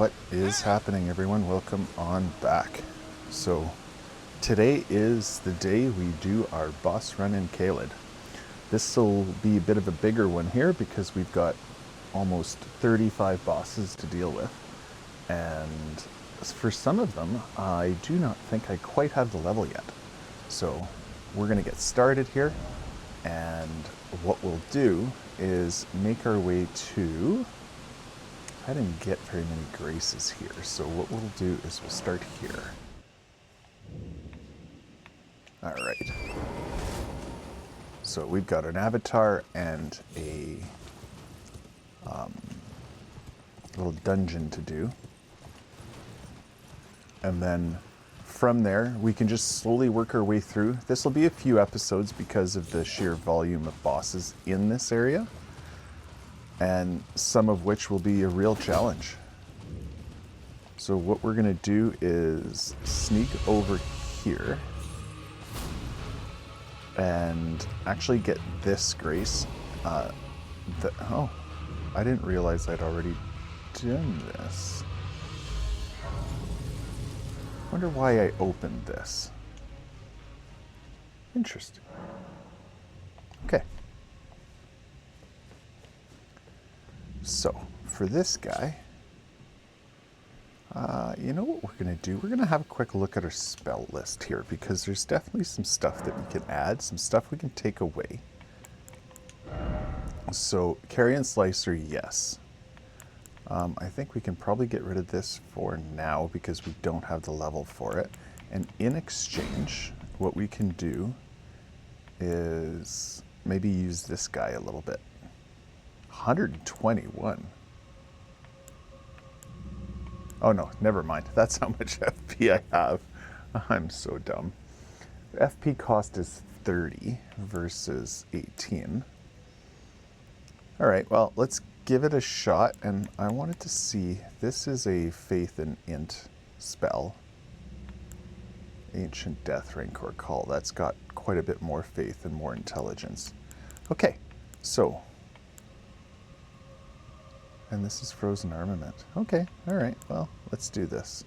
What is happening, everyone? Welcome on back. So today is the day we do our boss run in Caelid. This will be a bit of a bigger one here because we've got almost 35 bosses to deal with, and for some of them I do not think I quite have the level yet. So we're going to get started here, and what we'll do is make our way to... I didn't get very many graces here, so what we'll do is we'll start here. Alright. So we've got an avatar and a little dungeon to do. And then from there, we can just slowly work our way through. This will be a few episodes because of the sheer volume of bosses in this area, and some of which will be a real challenge. So what we're going to do is sneak over here and actually get this grace. Oh, I didn't realize I'd already done this. Wonder why I opened this. Interesting. Okay. So, for this guy, you know what we're going to do? We're going to have a quick look at our spell list here, because there's definitely some stuff that we can add, some stuff we can take away. So, Carrion Slicer, yes. I think we can probably get rid of this for now because we don't have the level for it. And in exchange, what we can do is maybe use this guy a little bit. 121. Oh no, never mind. That's how much FP I have. I'm so dumb. FP cost is 30 versus 18. All right, well, let's give it a shot. And I wanted to see, this is a Faith and Int spell. Ancient Death Rancor Call. That's got quite a bit more faith and more intelligence. Okay, so... And this is Frozen Armament. Okay, all right, well, let's do this.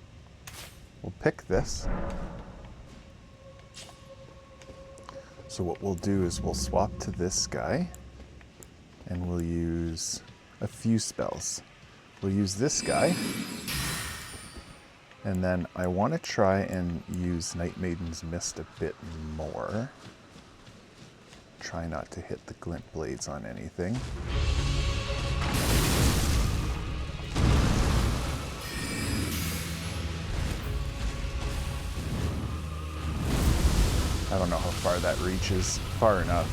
We'll pick this. So what we'll do is we'll swap to this guy, and we'll use a few spells. We'll use this guy, and then I want to try and use Night Maiden's Mist a bit more. Try not to hit the glint blades on anything. I don't know how far that reaches. Far enough.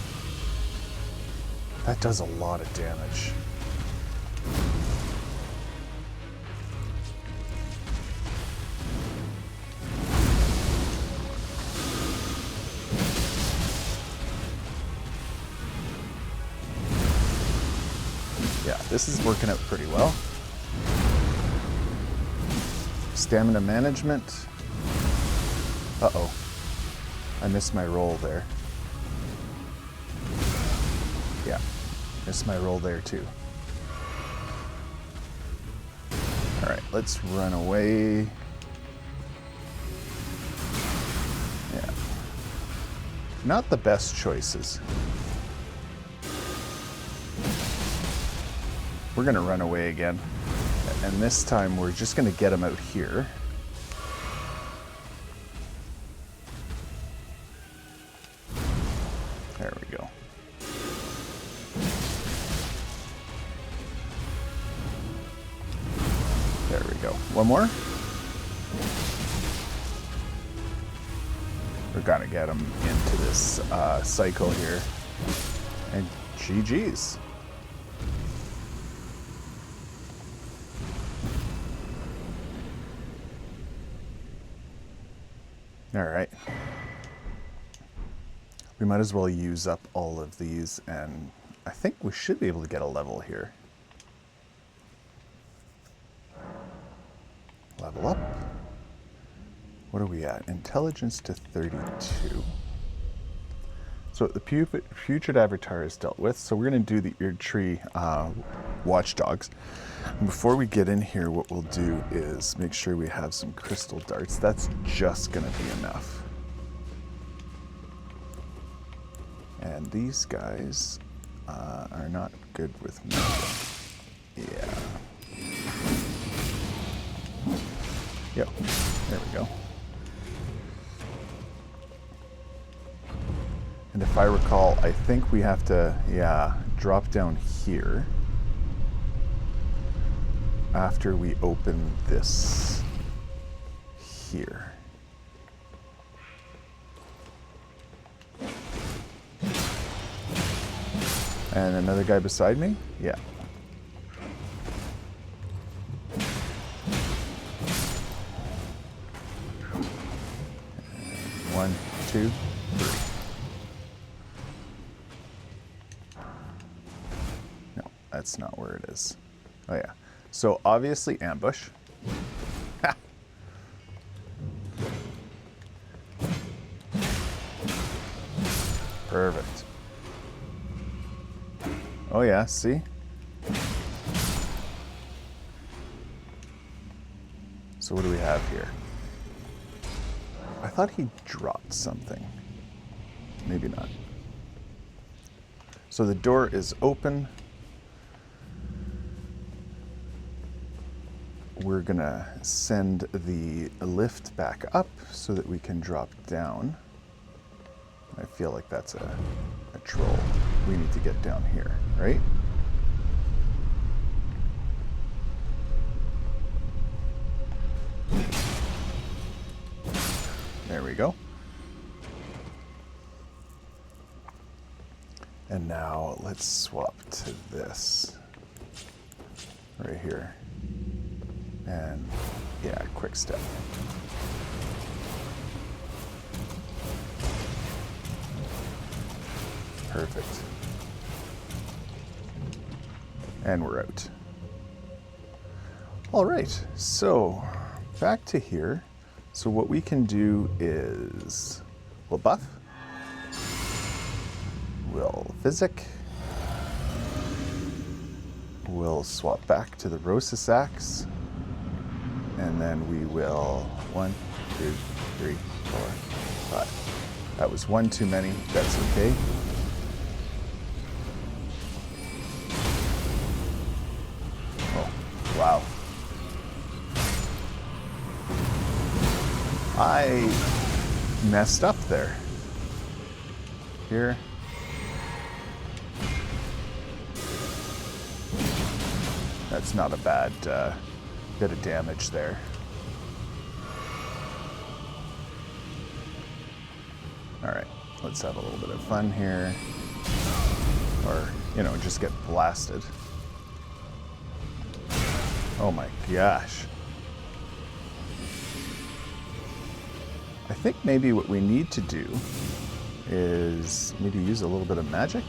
That does a lot of damage. Yeah, this is working out pretty well. Stamina management. Uh-oh. I missed my roll there. Yeah, missed my roll there too. All right, let's run away. Yeah. Not the best choices. We're gonna run away again. And this time we're just gonna get him out here. There we go. There we go. One more. We're gonna get him into this cycle here. And GG's. All right. We might as well use up all of these, and I think we should be able to get a level here. Level up. What are we at? Intelligence to 32. So the Putrid Avatar is dealt with, so we're going to do the Erdtree Watchdogs. And before we get in here, what we'll do is make sure we have some crystal darts. That's just going to be enough. And these guys are not good with magic. Yeah. Yep. There we go. And if I recall, I think we have to, drop down here after we open this here. And another guy beside me? Yeah. One, two, three. No, that's not where it is. Oh yeah. So obviously ambush. Ha! Perfect. Oh yeah, see? So what do we have here? I thought he dropped something. Maybe not. So the door is open. We're gonna send the lift back up so that we can drop down. I feel like that's a troll. We need to get down here, right? There we go. And now let's swap to this right here. And yeah, quick step. Perfect. And we're out. All right, so back to here. So what we can do is we'll buff, we'll physic, we'll swap back to the Rosis Axe, and then we will 1, 2, 3, 4, 5. That was one too many, that's okay. Wow. I messed up there. Here. That's not a bad bit of damage there. All right, let's have a little bit of fun here. Or, you know, just get blasted. Oh my gosh. I think maybe what we need to do is maybe use a little bit of magic.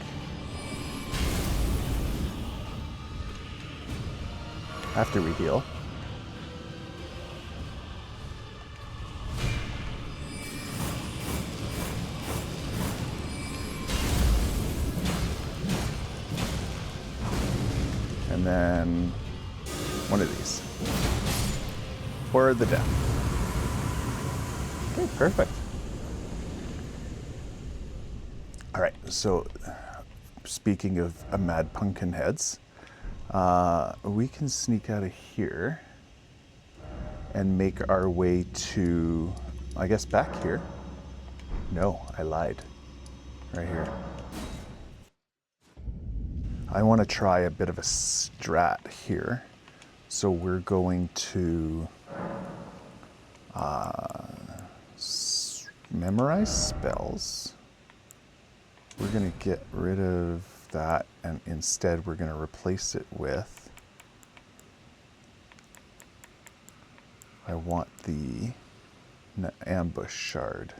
After we heal. And then one of these. Or the death. Okay, perfect. All right, so speaking of mad pumpkin heads, we can sneak out of here and make our way to, I guess, back here. No, I lied. Right here. I want to try a bit of a strat here. So we're going to memorize spells. We're going to get rid of that, and instead we're going to replace it with, I want the ambush shard.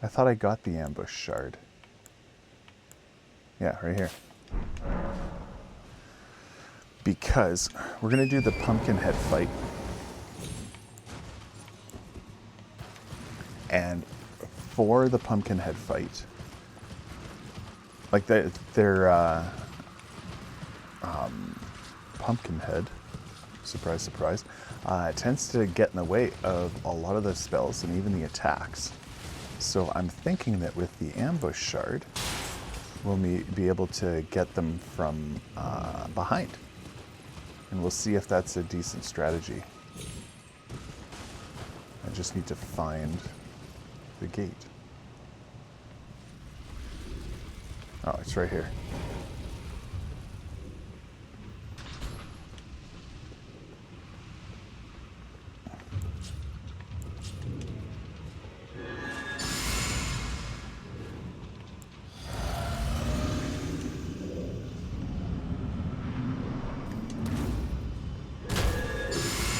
I thought I got the ambush shard. Yeah, right here. Because we're going to do the pumpkin head fight. And for the pumpkin head fight, like they're Pumpkinhead, surprise, surprise, tends to get in the way of a lot of the spells and even the attacks. So I'm thinking that with the ambush shard, we'll be able to get them from behind. And we'll see if that's a decent strategy. I just need to find the gate. Oh, it's right here.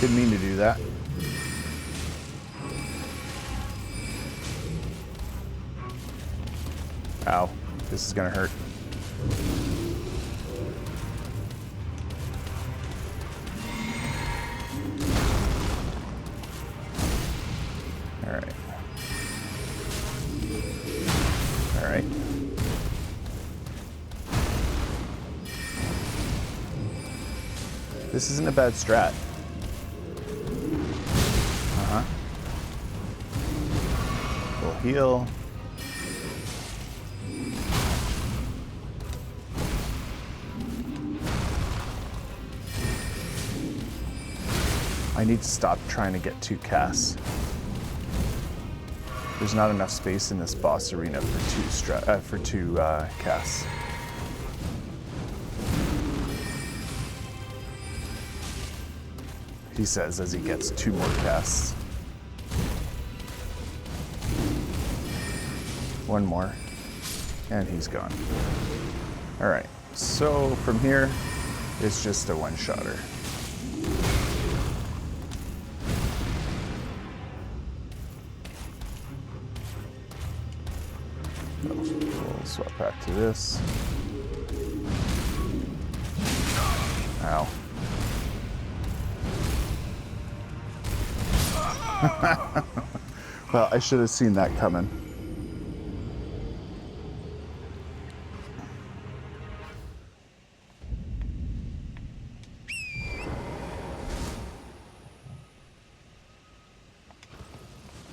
Didn't mean to do that. Ow, this is gonna hurt. All right. All right. This isn't a bad strat. We'll heal. I need to stop trying to get 2 casts. There's not enough space in this boss arena for two casts. He says as he gets 2 more casts. 1 more, and he's gone. All right, so from here, it's just a one-shotter. We'll swap back to this. Ow. Well, I should have seen that coming.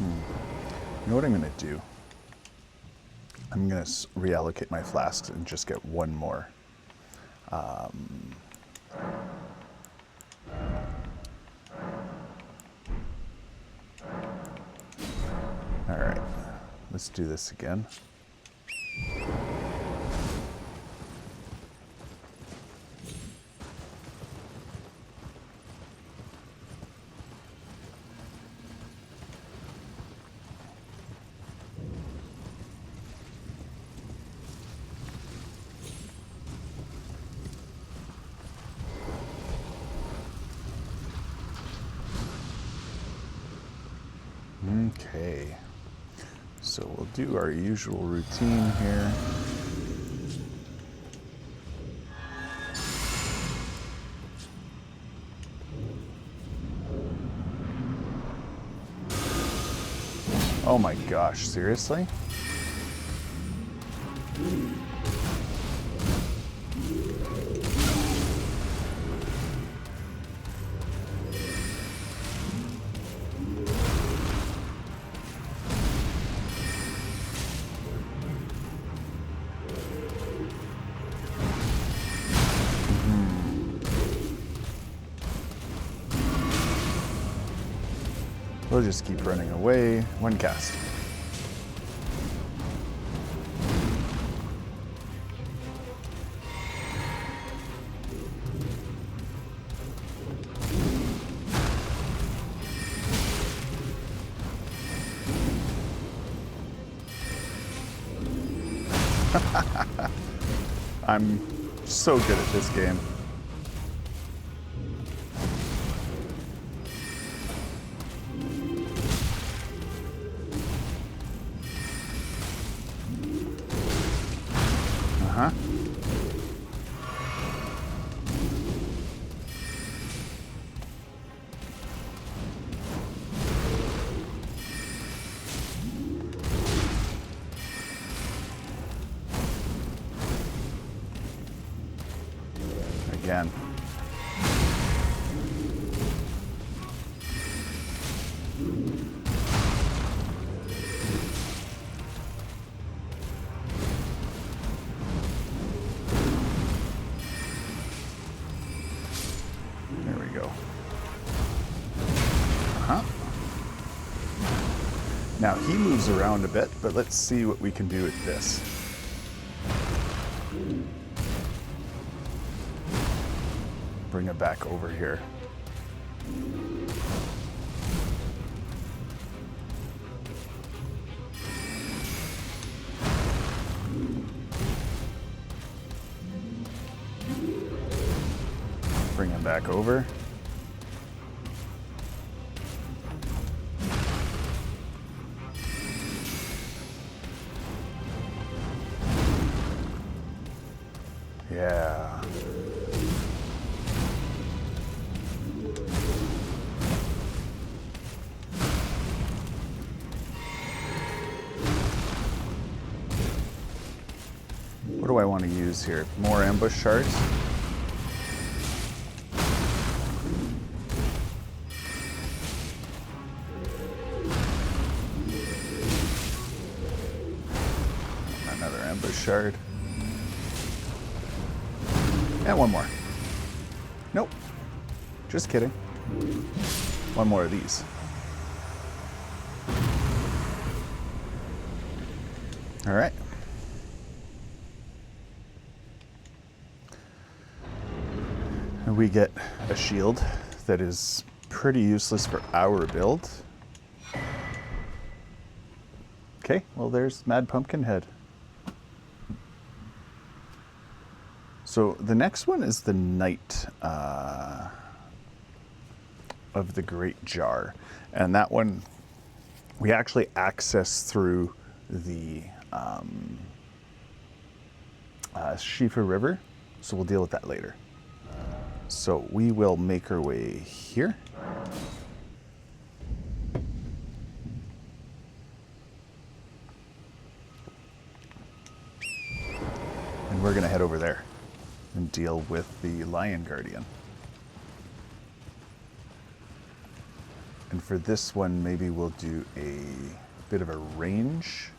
You know what I'm going to do? I'm going to reallocate my flasks and just get 1 more. All right, let's do this again. Okay, so we'll do our usual routine here. Oh my gosh, seriously? We'll just keep running away. 1 cast. I'm so good at this game. again. There we go. Now he moves around a bit, but let's see what we can do with this. Bring it back over here. Bring him back over. Yeah. What do I want to use here? More ambush shards? Another ambush shard. And one more. Nope. Just kidding. One more of these. All right. And we get a shield that is pretty useless for our build. Okay, well there's Mad Pumpkinhead. So the next one is the Knight of the Great Jar. And that one we actually access through the Shifa River. So we'll deal with that later. So we will make our way here. And we're going to head over there and deal with the Lion Guardian. And for this one, maybe we'll do a bit of a range.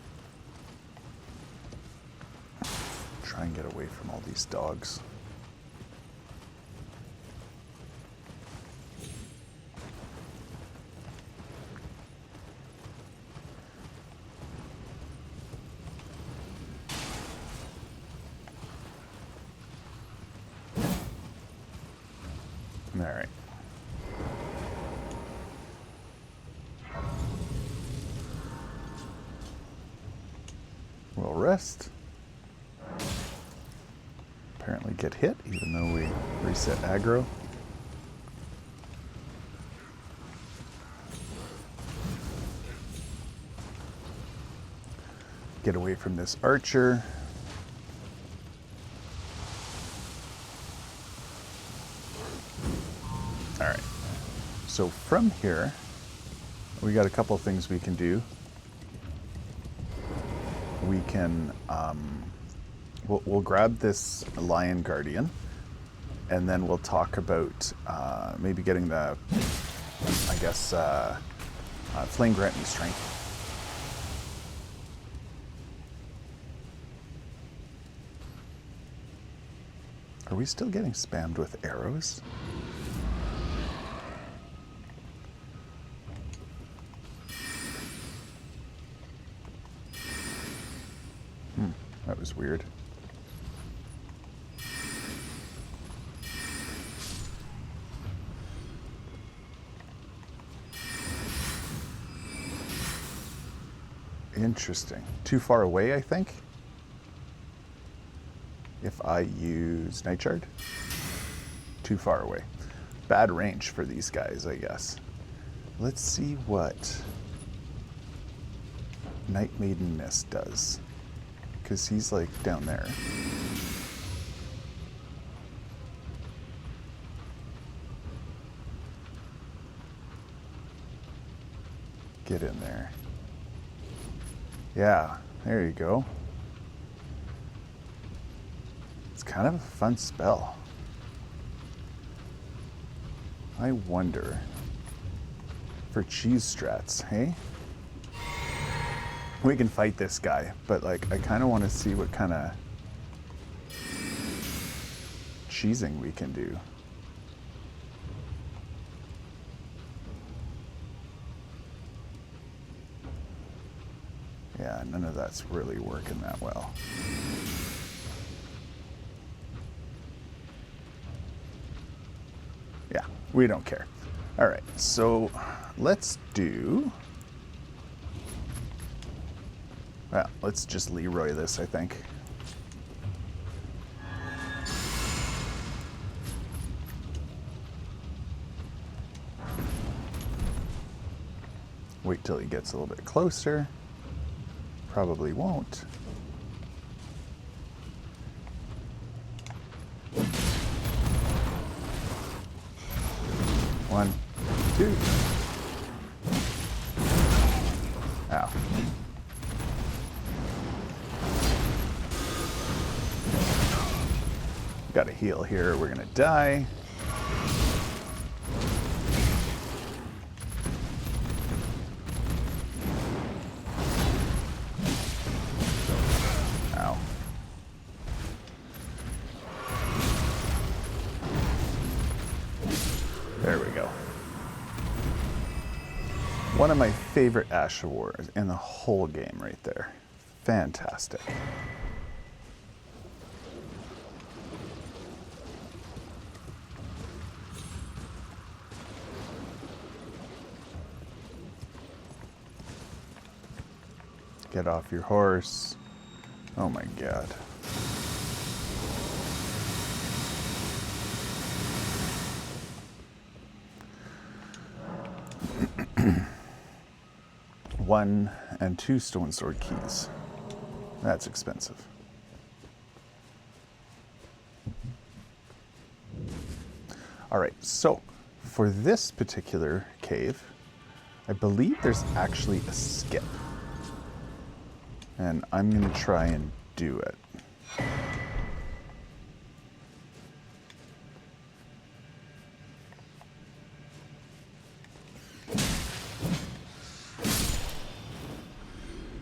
Try and get away from all these dogs. All right. We'll rest. Apparently get hit, even though we reset aggro. Get away from this archer. All right. So from here, we got a couple of things we can do. We can, we'll grab this Lion Guardian, and then we'll talk about maybe getting the, I guess, Flame Grant Me Strength. Are we still getting spammed with arrows? That was weird. Interesting. Too far away, I think. If I use Night Shard. Too far away. Bad range for these guys, I guess. Let's see what Night Maiden Mist does. Because he's like down there. Get in there. Yeah, there you go. It's kind of a fun spell. I wonder for cheese strats, hey? We can fight this guy, but like I kind of want to see what kind of cheesing we can do. Yeah, none of that's really working that well. Yeah, we don't care. All right, so let's do... Well, let's just Leroy this, I think. Wait till he gets a little bit closer. Probably won't. One, two. Ow. Got to heal here, we're gonna die. Ow. There we go. One of my favorite Asha Wars in the whole game right there. Fantastic. Get off your horse. Oh my god. One and two stone sword keys. That's expensive. All right, so for this particular cave, I believe there's actually a skip. And I'm gonna try and do it.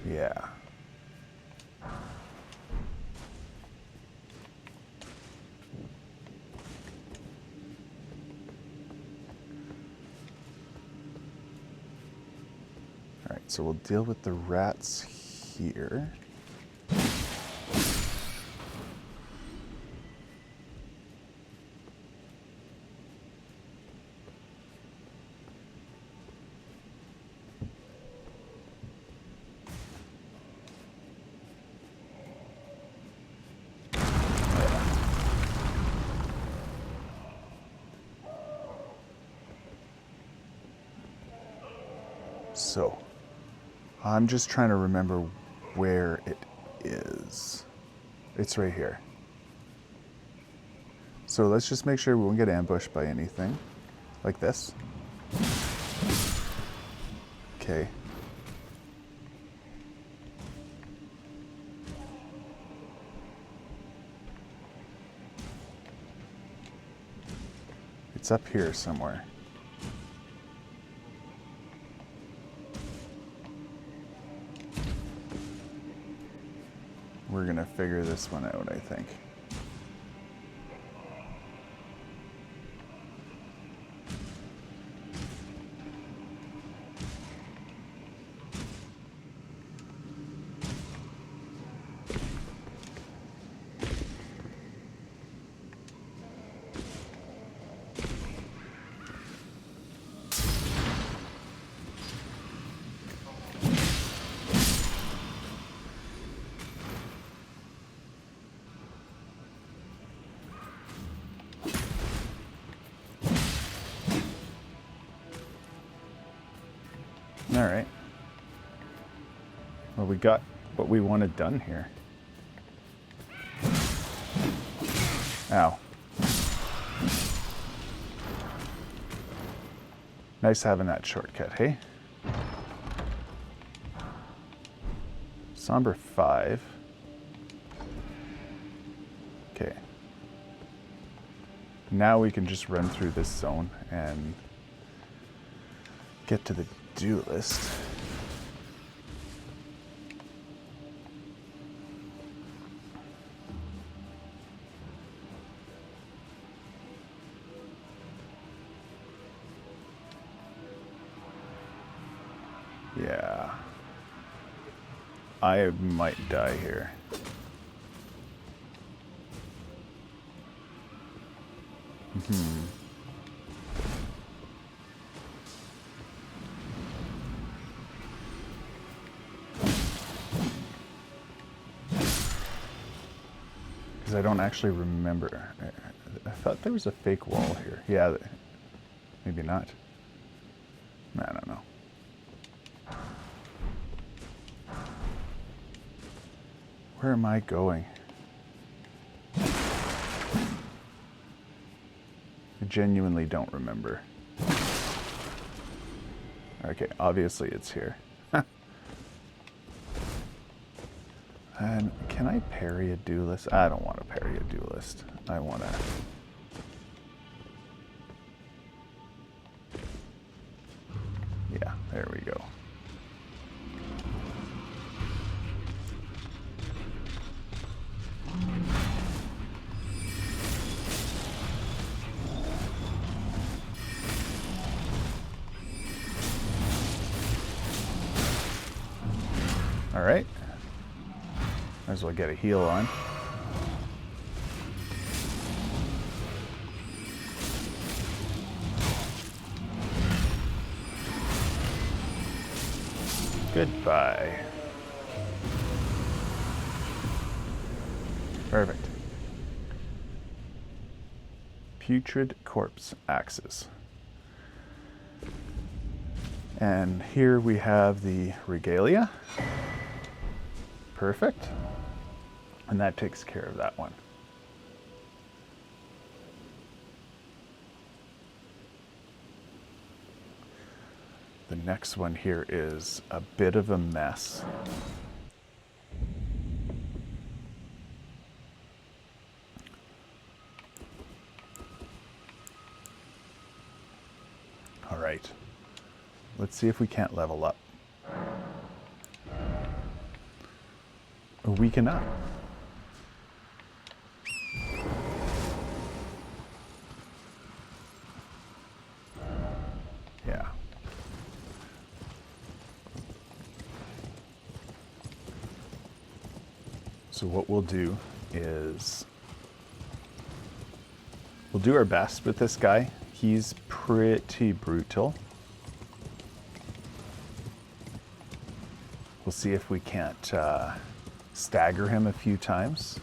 Yeah. All right, so we'll deal with the rats here. So, I'm just trying to remember where it is. It's right here. So let's just make sure we won't get ambushed by anything. Like this. Okay. It's up here somewhere. We're gonna figure this one out, I think. All right. Well, we got what we wanted done here. Ow. Nice having that shortcut, hey? Somber 5. Okay. now we can just run through this zone and get to the Duelist. Yeah. I might die here. Because I don't actually remember. I thought there was a fake wall here. Yeah, maybe not. I don't know. Where am I going? I genuinely don't remember. Okay, obviously it's here. And can I parry a Duelist? I don't want to parry a Duelist. I want to... Yeah, there we go. All right. Might as well get a heal on. Goodbye. Perfect. Putrid corpse axes. And here we have the Regalia. Perfect. And that takes care of that one. The next one here is a bit of a mess. All right. Let's see if we can't level up. We cannot. Yeah. So what we'll do is we'll do our best with this guy. He's pretty brutal. We'll see if we can't stagger him a few times.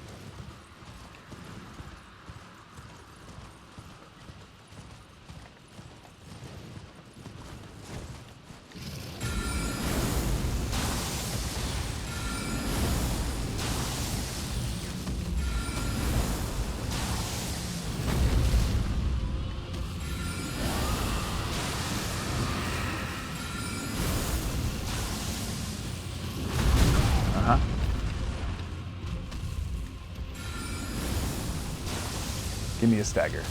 Give me a stagger.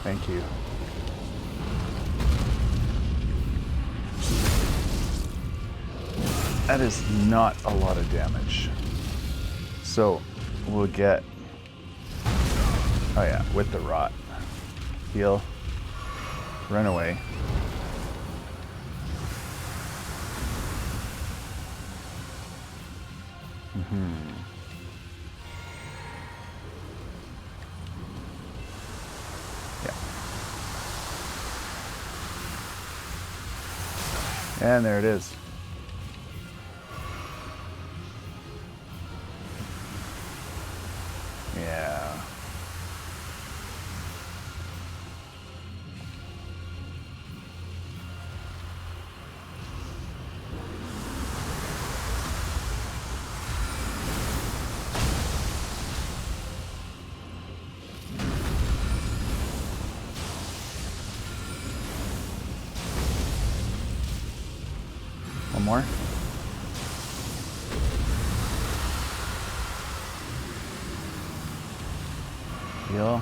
Thank you. That is not a lot of damage. So we'll get, oh yeah, with the rot. Heal. Run away. And there it is. Yeah. One more. Heal.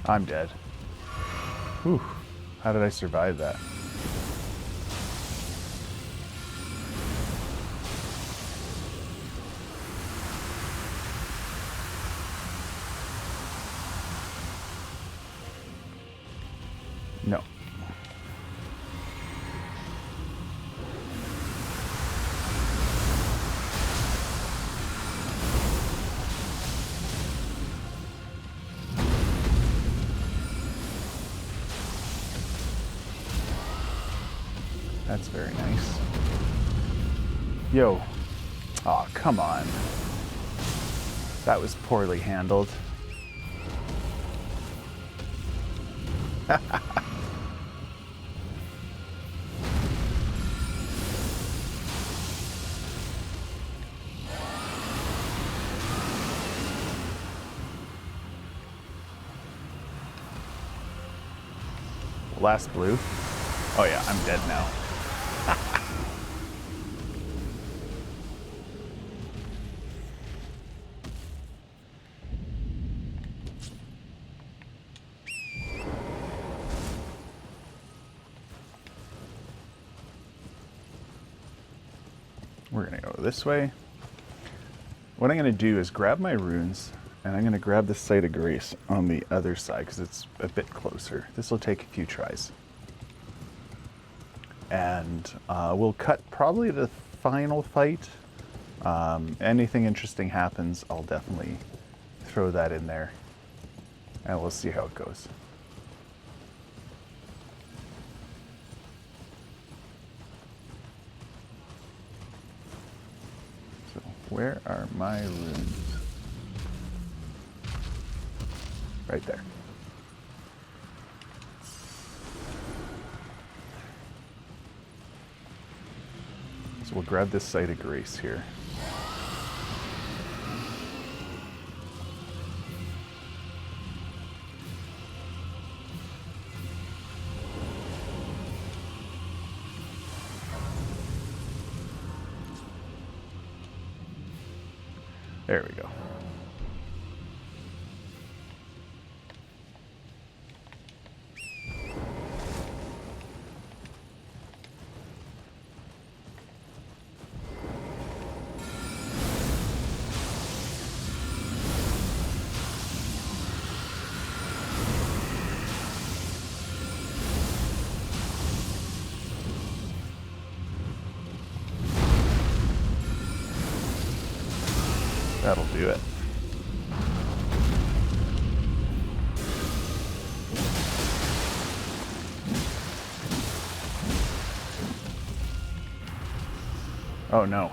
I'm dead. Whew. How did I survive that? No. That's very nice. Yo. Aw, come on. That was poorly handled. Last blue. Oh yeah, I'm dead now. We're gonna go this way. What I'm gonna do is grab my runes, and I'm gonna grab the Site of Grace on the other side because it's a bit closer. This will take a few tries. And we'll cut probably the final fight. Anything interesting happens, I'll definitely throw that in there. And we'll see how it goes. So where are my runes? Right there. So we'll grab this Site of Grace here. There we go. That'll do it. Oh no.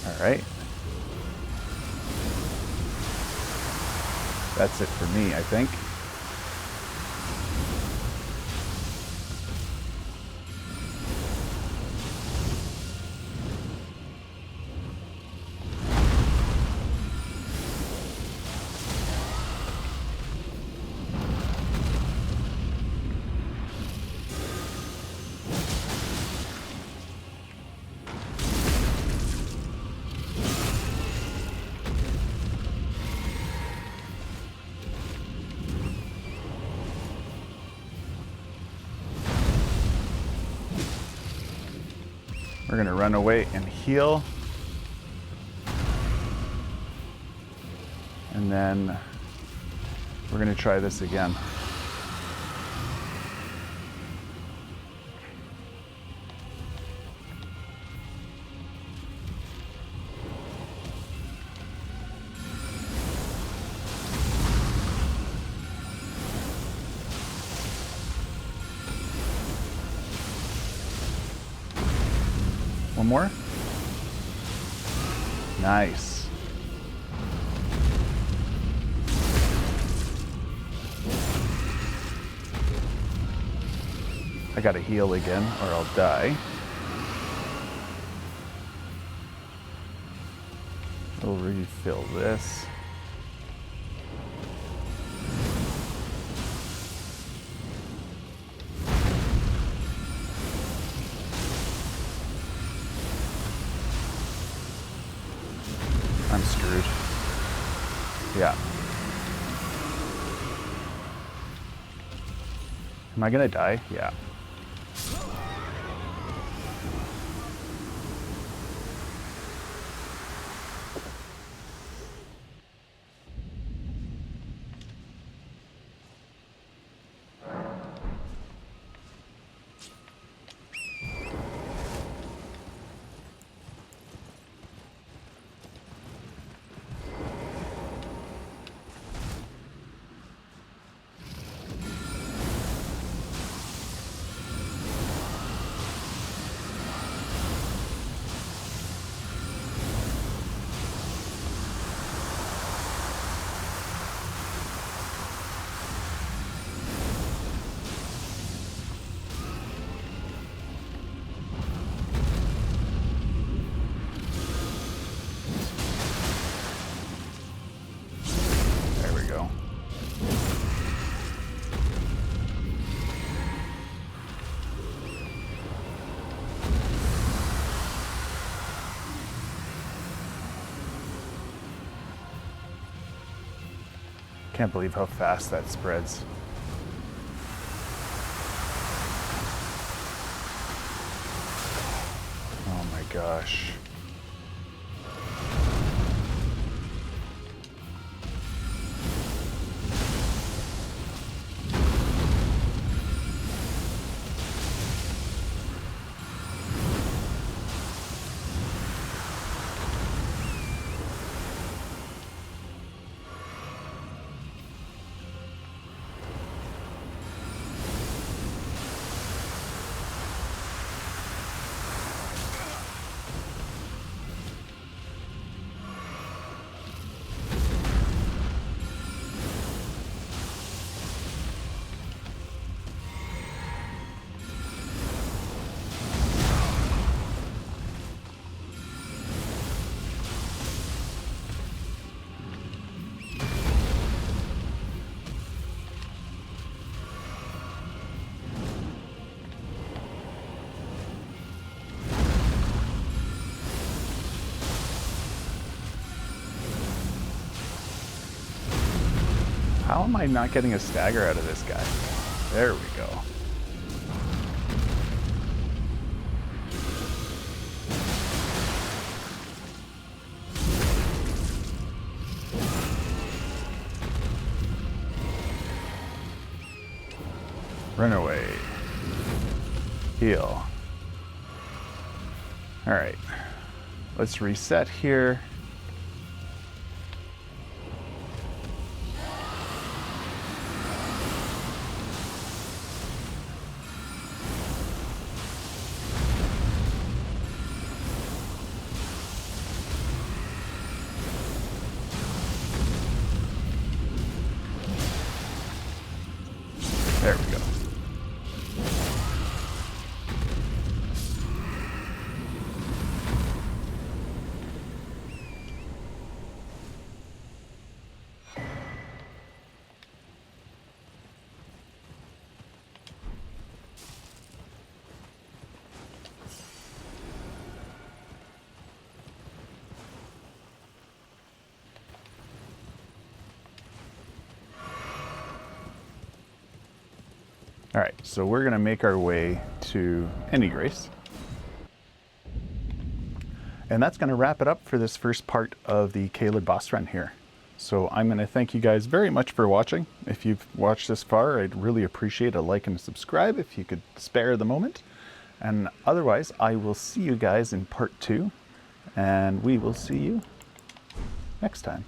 All right. That's it for me, I think. We're gonna run away and heal. And then we're gonna try this again. One more. Nice. I gotta heal again or I'll die. We'll refill this. I'm screwed. Yeah. Am I gonna die? Yeah. Can't believe how fast that spreads. Oh my gosh. How am I not getting a stagger out of this guy? There we go. Run away. Heal. All right. Let's reset here. There we go. All right, so we're gonna make our way to Grace. And that's gonna wrap it up for this first part of the Caelid boss run here. So I'm gonna thank you guys very much for watching. If you've watched this far, I'd really appreciate a like and a subscribe if you could spare the moment. And otherwise, I will see you guys in part 2, and we will see you next time.